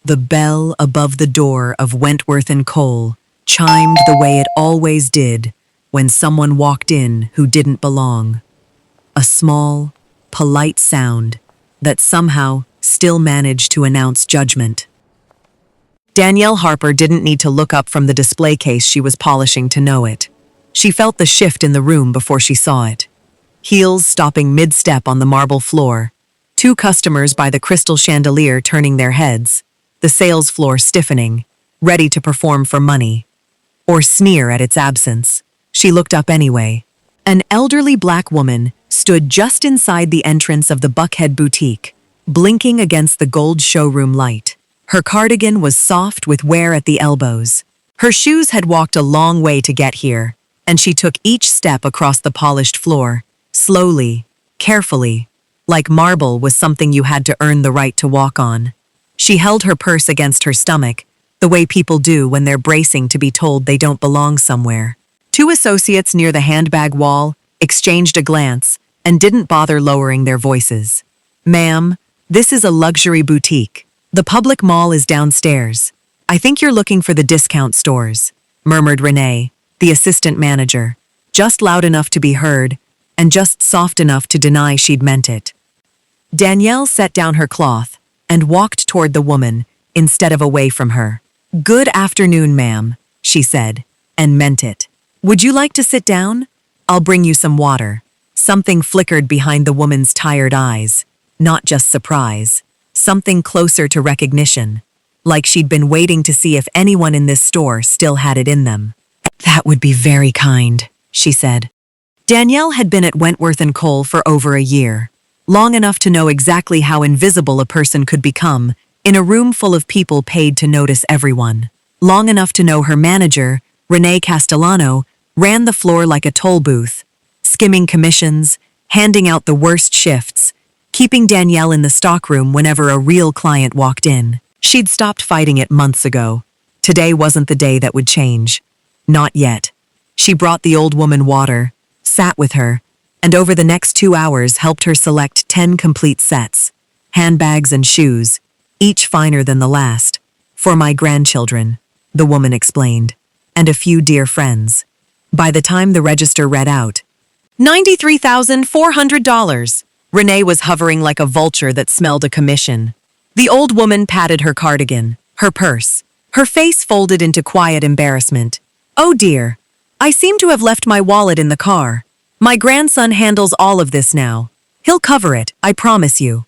The bell above the door of Wentworth and Cole chimed the way it always did when someone walked in who didn't belong. A small, polite sound that somehow still managed to announce judgment. Danielle Harper didn't need to look up from the display case she was polishing to know it. She felt the shift in the room before she saw it. Heels stopping mid-step on the marble floor, two customers by the crystal chandelier turning their heads, the sales floor stiffening, ready to perform for money. Or sneer at its absence. She looked up anyway. An elderly black woman stood just inside the entrance of the Buckhead boutique, blinking against the gold showroom light. Her cardigan was soft with wear at the elbows. Her shoes had walked a long way to get here, and she took each step across the polished floor, slowly, carefully, like marble was something you had to earn the right to walk on. She held her purse against her stomach, the way people do when they're bracing to be told they don't belong somewhere. Two associates near the handbag wall exchanged a glance and didn't bother lowering their voices. "Ma'am, this is a luxury boutique. The public mall is downstairs. I think you're looking for the discount stores," murmured Renee, the assistant manager, just loud enough to be heard and just soft enough to deny she'd meant it. Danielle set down her cloth and walked toward the woman instead of away from her. "Good afternoon, ma'am," she said, and meant it. "Would you like to sit down? I'll bring you some water." Something flickered behind the woman's tired eyes, not just surprise, something closer to recognition, like she'd been waiting to see if anyone in this store still had it in them. "That would be very kind," she said. Danielle had been at Wentworth and Cole for over a year, long enough to know exactly how invisible a person could become in a room full of people paid to notice everyone. Long enough to know her manager, Renee Castellano, ran the floor like a toll booth, skimming commissions, handing out the worst shifts, keeping Danielle in the stockroom whenever a real client walked in. She'd stopped fighting it months ago. Today wasn't the day that would change. Not yet. She brought the old woman water, sat with her, and over the next 2 hours helped her select 10 complete sets, handbags and shoes, each finer than the last. "For my grandchildren," the woman explained, "and a few dear friends." By the time the register read out, $93,400, Renee was hovering like a vulture that smelled a commission. The old woman patted her cardigan, her purse, her face folded into quiet embarrassment. "Oh dear, I seem to have left my wallet in the car. My grandson handles all of this now. He'll cover it, I promise you."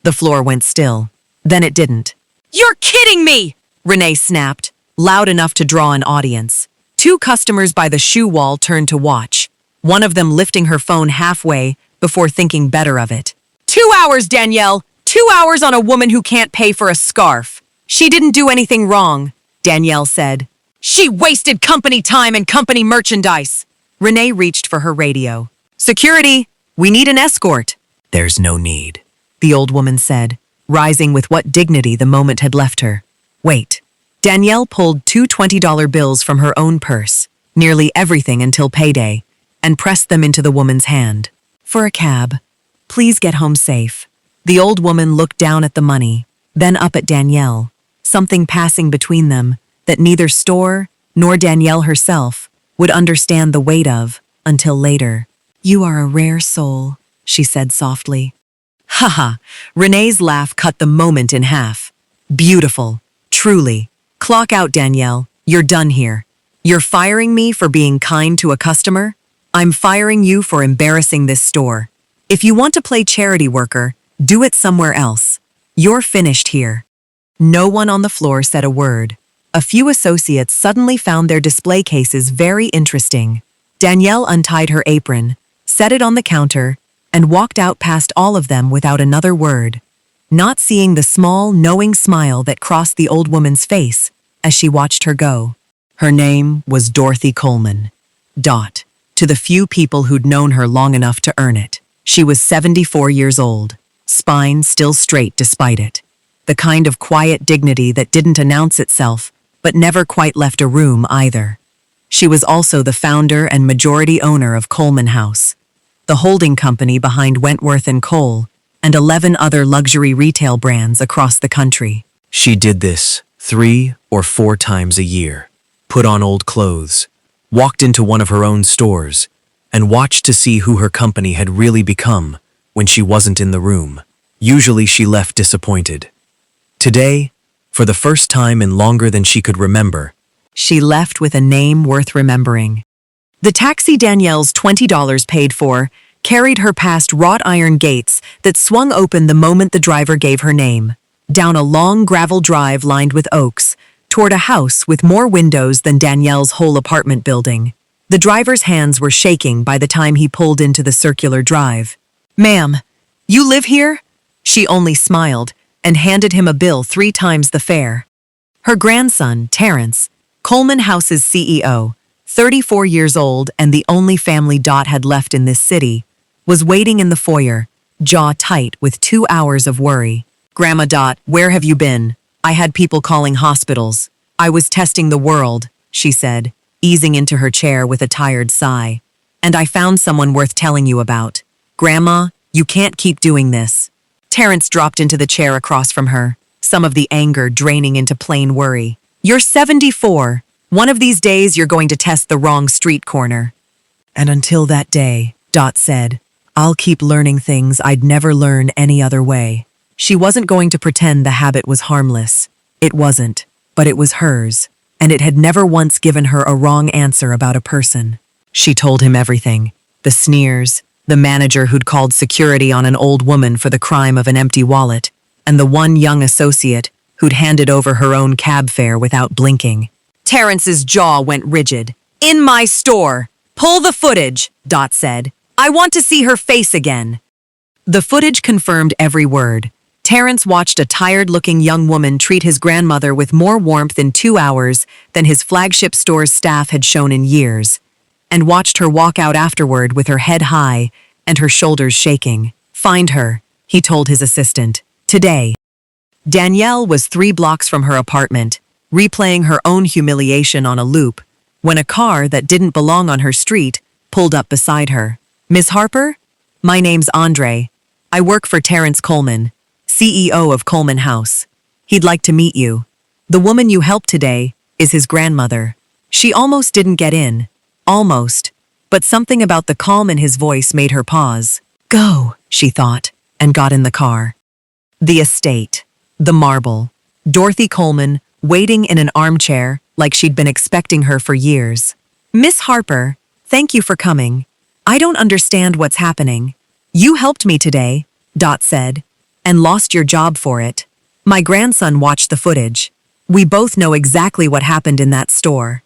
The floor went still. Then it didn't. "You're kidding me!" Renee snapped, loud enough to draw an audience. Two customers by the shoe wall turned to watch, one of them lifting her phone halfway before thinking better of it. 2 hours, Danielle! 2 hours on a woman who can't pay for a scarf. She didn't do anything wrong, Danielle said. She wasted company time and company merchandise. Renee reached for her radio. "Security, we need an escort." "There's no need," the old woman said, rising with what dignity the moment had left her. "Wait." Danielle pulled two $20 bills from her own purse, nearly everything until payday, and pressed them into the woman's hand. "For a cab. Please get home safe." The old woman looked down at the money, then up at Danielle, something passing between them that neither store nor Danielle herself would understand the weight of until later. "You are a rare soul," she said softly. "Haha," Renee's laugh cut the moment in half. "Beautiful, truly. Clock out, Danielle. You're done here. You're firing me for being kind to a customer? I'm firing you for embarrassing this store. If you want to play charity worker, do it somewhere else. You're finished here." No one on the floor said a word. A few associates suddenly found their display cases very interesting. Danielle untied her apron, set it on the counter, and walked out past all of them without another word, not seeing the small, knowing smile that crossed the old woman's face as she watched her go. Her name was Dorothy Coleman. Dot. To the few people who'd known her long enough to earn it. She was 74 years old, spine still straight despite it. The kind of quiet dignity that didn't announce itself, but never quite left a room either. She was also the founder and majority owner of Coleman House, the holding company behind Wentworth and Cole, and 11 other luxury retail brands across the country. She did this 3 or 4 times a year, put on old clothes, walked into one of her own stores, and watched to see who her company had really become when she wasn't in the room. Usually she left disappointed. Today, for the first time in longer than she could remember, she left with a name worth remembering. The taxi Danielle's $20 paid for carried her past wrought iron gates that swung open the moment the driver gave her name, down a long gravel drive lined with oaks, toward a house with more windows than Danielle's whole apartment building. The driver's hands were shaking by the time he pulled into the circular drive. "Ma'am, you live here?" She only smiled and handed him a bill 3 times the fare. Her grandson, Terrence, Coleman House's CEO, 34 years old and the only family Dot had left in this city, was waiting in the foyer, jaw tight with 2 hours of worry. "Grandma Dot, where have you been? I had people calling hospitals. I was testing the world," she said, easing into her chair with a tired sigh. "And I found someone worth telling you about. Grandma, you can't keep doing this." Terrence dropped into the chair across from her, some of the anger draining into plain worry. "You're 74. One of these days you're going to test the wrong street corner." "And until that day," Dot said, "I'll keep learning things I'd never learn any other way." She wasn't going to pretend the habit was harmless. It wasn't, but it was hers, and it had never once given her a wrong answer about a person. She told him everything: the sneers, the manager who'd called security on an old woman for the crime of an empty wallet, and the one young associate who'd handed over her own cab fare without blinking. Terrence's jaw went rigid. "In my store! Pull the footage," Dot said. "I want to see her face again." The footage confirmed every word. Terrence watched a tired-looking young woman treat his grandmother with more warmth in 2 hours than his flagship store's staff had shown in years, and watched her walk out afterward with her head high and her shoulders shaking. "Find her," he told his assistant. "Today." Danielle was 3 blocks from her apartment, replaying her own humiliation on a loop, when a car that didn't belong on her street pulled up beside her. "Miss Harper? My name's Andre. I work for Terrence Coleman, CEO of Coleman House. He'd like to meet you. The woman you helped today is his grandmother." She almost didn't get in. Almost. But something about the calm in his voice made her pause. "Go," she thought, and got in the car. The estate. The marble. Dorothy Coleman, waiting in an armchair like she'd been expecting her for years. "Miss Harper, thank you for coming. I don't understand what's happening. You helped me today," Dot said, "and lost your job for it. My grandson watched the footage. We both know exactly what happened in that store."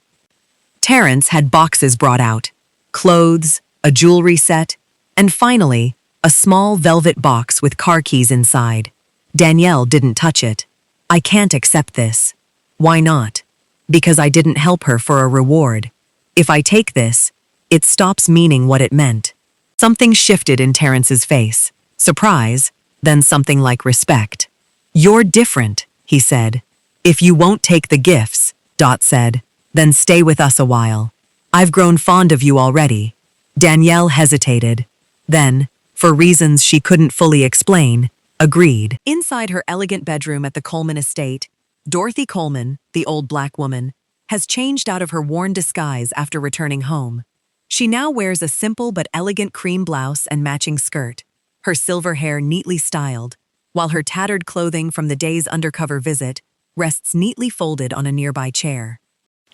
Terrence had boxes brought out. Clothes, a jewelry set, and finally, a small velvet box with car keys inside. Danielle didn't touch it. "I can't accept this." "Why not?" "Because I didn't help her for a reward. If I take this, it stops meaning what it meant." Something shifted in Terrence's face. Surprise, then something like respect. "You're different," he said. "If you won't take the gifts," Dot said, "then stay with us a while. I've grown fond of you already." Danielle hesitated. Then, for reasons she couldn't fully explain, agreed. Inside her elegant bedroom at the Coleman estate, Dorothy Coleman, the old black woman, has changed out of her worn disguise after returning home. She now wears a simple but elegant cream blouse and matching skirt, her silver hair neatly styled, while her tattered clothing from the day's undercover visit rests neatly folded on a nearby chair.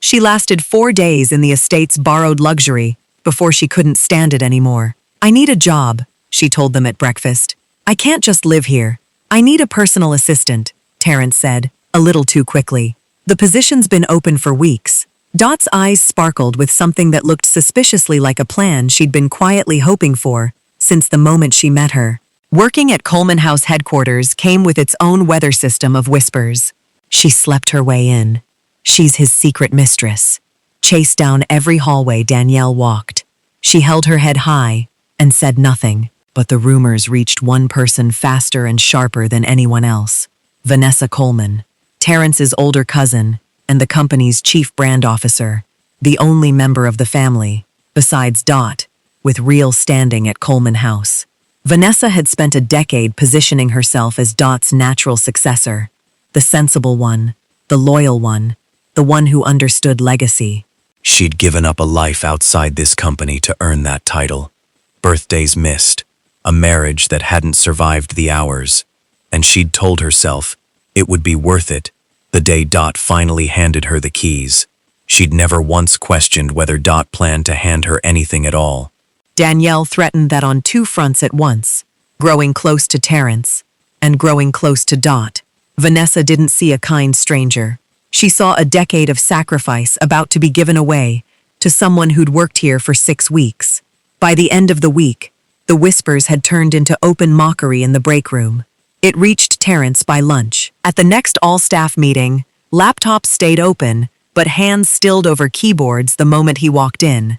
She lasted 4 days in the estate's borrowed luxury before she couldn't stand it anymore. "I need a job," she told them at breakfast. "I can't just live here. I need a personal assistant," Terrence said, a little too quickly. "The position's been open for weeks." Dot's eyes sparkled with something that looked suspiciously like a plan she'd been quietly hoping for since the moment she met her. Working at Coleman House headquarters came with its own weather system of whispers. She slept her way in. She's his secret mistress. Chased down every hallway Danielle walked. She held her head high and said nothing, but the rumors reached one person faster and sharper than anyone else. Vanessa Coleman, Terrence's older cousin and the company's chief brand officer, the only member of the family, besides Dot, with real standing at Coleman House. Vanessa had spent a decade positioning herself as Dot's natural successor, The sensible one, the loyal one, the one who understood legacy. She'd given up a life outside this company to earn that title. Birthdays missed, a marriage that hadn't survived the hours, and she'd told herself it would be worth it the day Dot finally handed her the keys. She'd never once questioned whether Dot planned to hand her anything at all. Danielle threatened that on two fronts at once, growing close to Terrence and growing close to Dot. Vanessa didn't see a kind stranger. She saw a decade of sacrifice about to be given away to someone who'd worked here for 6 weeks. By the end of the week, the whispers had turned into open mockery in the break room. It reached Terrence by lunch. At the next all-staff meeting, laptops stayed open, but hands stilled over keyboards the moment he walked in.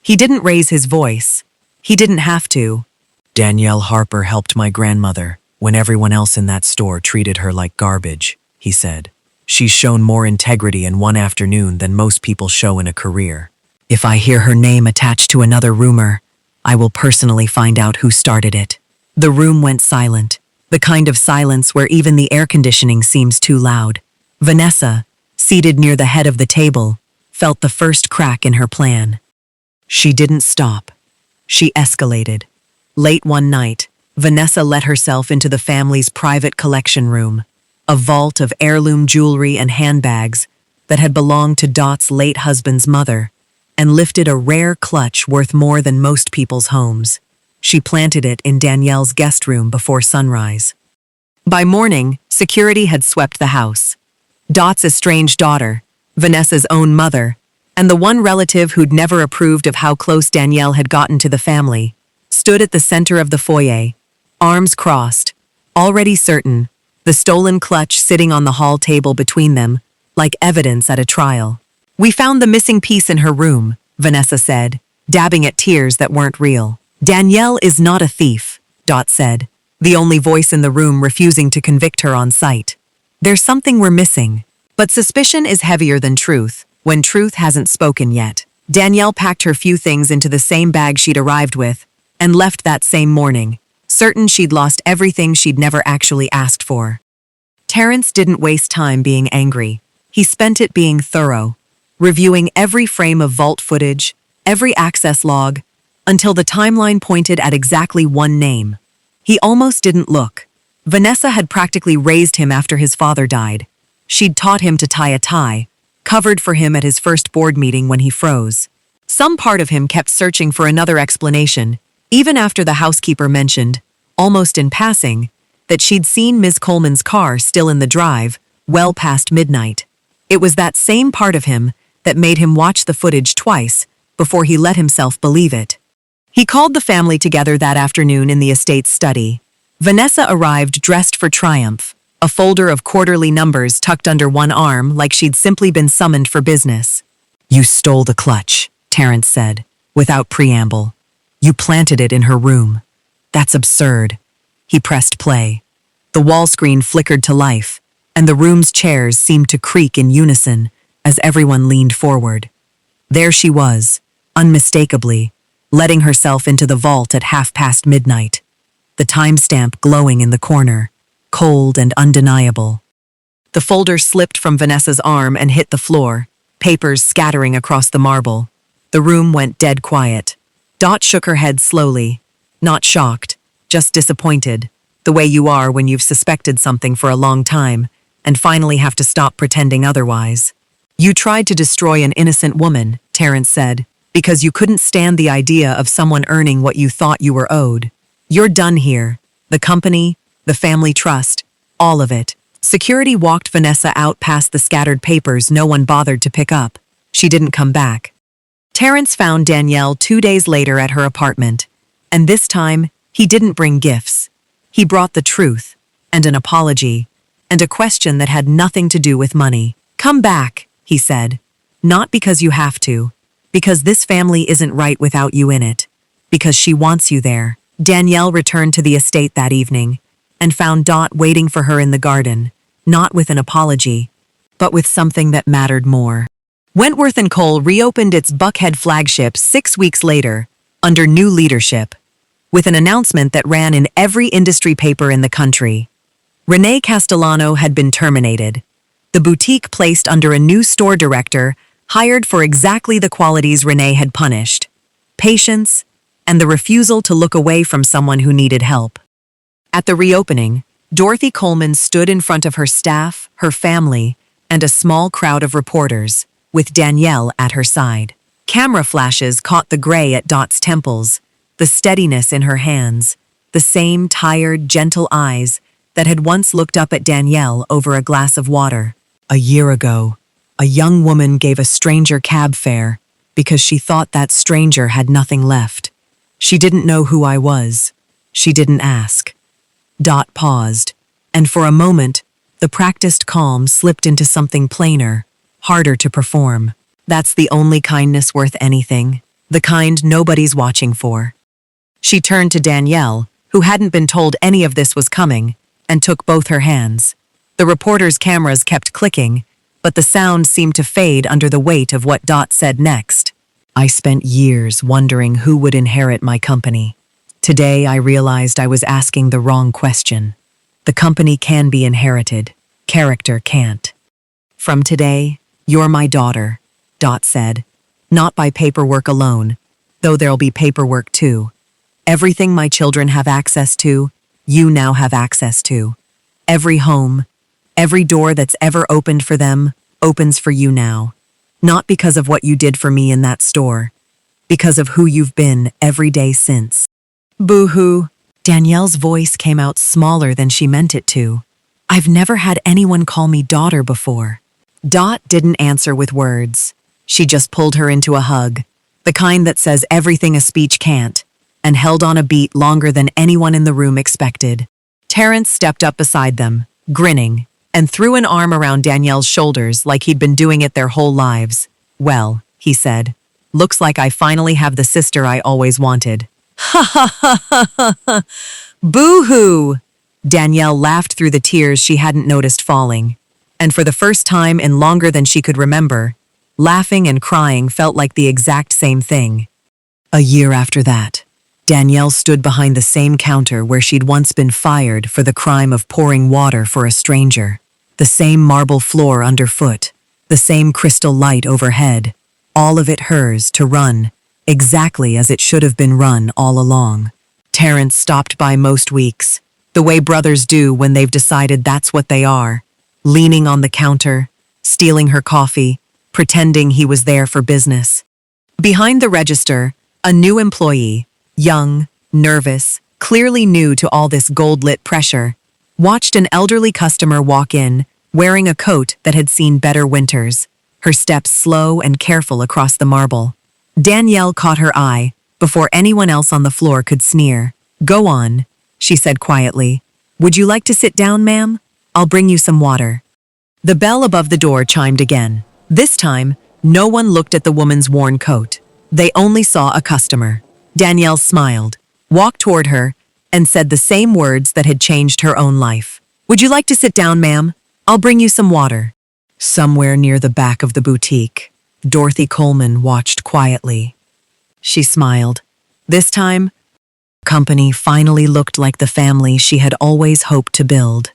He didn't raise his voice. He didn't have to. Danielle Harper helped my grandmother when everyone else in that store treated her like garbage, he said. She's shown more integrity in one afternoon than most people show in a career. If I hear her name attached to another rumor, I will personally find out who started it. The room went silent, the kind of silence where even the air conditioning seems too loud. Vanessa, seated near the head of the table, felt the first crack in her plan. She didn't stop. She escalated. Late one night, Vanessa let herself into the family's private collection room, a vault of heirloom jewelry and handbags that had belonged to Dot's late husband's mother, and lifted a rare clutch worth more than most people's homes. She planted it in Danielle's guest room before sunrise. By morning, security had swept the house. Dot's estranged daughter, Vanessa's own mother, and the one relative who'd never approved of how close Danielle had gotten to the family, stood at the center of the foyer, arms crossed, already certain, the stolen clutch sitting on the hall table between them, like evidence at a trial. "We found the missing piece in her room," Vanessa said, dabbing at tears that weren't real. "Danielle is not a thief," Dot said, the only voice in the room refusing to convict her on sight. "There's something we're missing." But suspicion is heavier than truth, when truth hasn't spoken yet. Danielle packed her few things into the same bag she'd arrived with, and left that same morning, certain she'd lost everything she'd never actually asked for. Terrence didn't waste time being angry. He spent it being thorough, reviewing every frame of vault footage, every access log, until the timeline pointed at exactly one name. He almost didn't look. Vanessa had practically raised him after his father died. She'd taught him to tie a tie, covered for him at his first board meeting when he froze. Some part of him kept searching for another explanation, even after the housekeeper mentioned, almost in passing, that she'd seen Ms. Coleman's car still in the drive, well past midnight. It was that same part of him that made him watch the footage twice before he let himself believe it. He called the family together that afternoon in the estate's study. Vanessa arrived dressed for triumph, a folder of quarterly numbers tucked under one arm like she'd simply been summoned for business. "You stole the clutch," Terrence said, without preamble. "You planted it in her room. That's absurd." He pressed play. The wall screen flickered to life, and the room's chairs seemed to creak in unison as everyone leaned forward. There she was, unmistakably, letting herself into the vault at midnight, the timestamp glowing in the corner, cold and undeniable. The folder slipped from Vanessa's arm and hit the floor, papers scattering across the marble. The room went dead quiet. Dot shook her head slowly, not shocked, just disappointed, the way you are when you've suspected something for a long time and finally have to stop pretending otherwise. "You tried to destroy an innocent woman," Terrence said, "because you couldn't stand the idea of someone earning what you thought you were owed. You're done here. The company, the family trust, all of it." Security walked Vanessa out past the scattered papers no one bothered to pick up. She didn't come back. Terrence found Danielle 2 days later at her apartment, and this time, he didn't bring gifts. He brought the truth, and an apology, and a question that had nothing to do with money. "Come back," he said. "Not because you have to, because this family isn't right without you in it, because she wants you there." Danielle returned to the estate that evening and found Dot waiting for her in the garden, not with an apology, but with something that mattered more. Wentworth & Cole reopened its Buckhead flagship 6 weeks later, under new leadership, with an announcement that ran in every industry paper in the country. Renee Castellano had been terminated. The boutique placed under a new store director hired for exactly the qualities Renee had punished: patience and the refusal to look away from someone who needed help. At the reopening, Dorothy Coleman stood in front of her staff, her family, and a small crowd of reporters, with Danielle at her side. Camera flashes caught the gray at Dot's temples, the steadiness in her hands, the same tired, gentle eyes that had once looked up at Danielle over a glass of water. A year ago, a young woman gave a stranger cab fare because she thought that stranger had nothing left. She didn't know who I was. She didn't ask. Dot paused, and for a moment, the practiced calm slipped into something plainer, harder to perform. That's the only kindness worth anything, the kind nobody's watching for. She turned to Danielle, who hadn't been told any of this was coming, and took both her hands. The reporters' cameras kept clicking, but the sound seemed to fade under the weight of what Dot said next. I spent years wondering who would inherit my company. Today I realized I was asking the wrong question. The company can be inherited. Character can't. From today, you're my daughter, Dot said. Not by paperwork alone, though there'll be paperwork too. Everything my children have access to, you now have access to. Every home, every door that's ever opened for them, opens for you now. Not because of what you did for me in that store, because of who you've been every day since. Boo-hoo. Danielle's voice came out smaller than she meant it to. I've never had anyone call me daughter before. Dot didn't answer with words. She just pulled her into a hug, the kind that says everything a speech can't, and held on a beat longer than anyone in the room expected. Terrence stepped up beside them, grinning, and threw an arm around Danielle's shoulders like he'd been doing it their whole lives. Well, he said, looks like I finally have the sister I always wanted. Ha ha ha ha ha ha! Boo-hoo! Danielle laughed through the tears she hadn't noticed falling. And for the first time in longer than she could remember, laughing and crying felt like the exact same thing. A year after that, Danielle stood behind the same counter where she'd once been fired for the crime of pouring water for a stranger. The same marble floor underfoot, the same crystal light overhead, all of it hers to run, exactly as it should have been run all along. Terrence stopped by most weeks, the way brothers do when they've decided that's what they are, leaning on the counter, stealing her coffee, pretending he was there for business. Behind the register, a new employee, young, nervous, clearly new to all this gold-lit pressure, watched an elderly customer walk in, wearing a coat that had seen better winters, her steps slow and careful across the marble. Danielle caught her eye before anyone else on the floor could sneer. Go on, she said quietly. Would you like to sit down, ma'am? I'll bring you some water. The bell above the door chimed again. This time, no one looked at the woman's worn coat. They only saw a customer. Danielle smiled, walked toward her, and said the same words that had changed her own life. Would you like to sit down, ma'am? I'll bring you some water. Somewhere near the back of the boutique, Dorothy Coleman watched quietly. She smiled. This time, the company finally looked like the family she had always hoped to build.